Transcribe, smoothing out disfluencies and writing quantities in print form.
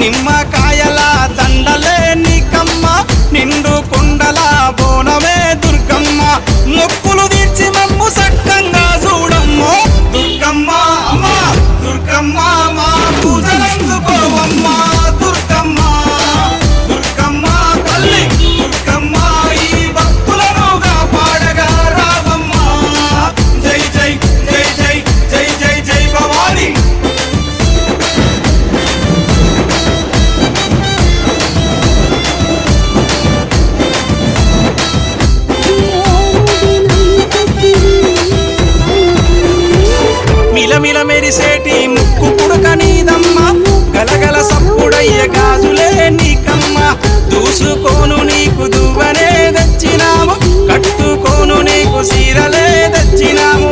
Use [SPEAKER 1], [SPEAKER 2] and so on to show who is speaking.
[SPEAKER 1] నిమ్మకాయల దండలే నీకమ్మ నిండు కుండల బోనమే దుర్గమ్మ మొక్కులు తీర్చి మమ్ము సక్కంగా చూడమ్మో దుర్గమ్మ అమ్మా దుర్గమ్మ మా పూజలందుకోవమ్మ దుర్గమ్మ దుర్గమ్మ తల్లి దుర్గమ్మ ఈ భక్తులనుగా పాడగా రావమ్మ జై జై జై జై జై జై జై భవాని మిలమిల మెరిసేటి ముక్కు పుడక నీదమ్మ గలగల సప్పుడయ్య గాజులే నీకమ్మ దూసుకోను నీకు దువ్వనే తెచ్చినాము కట్టుకోను నీకు సీరలే తెచ్చినాము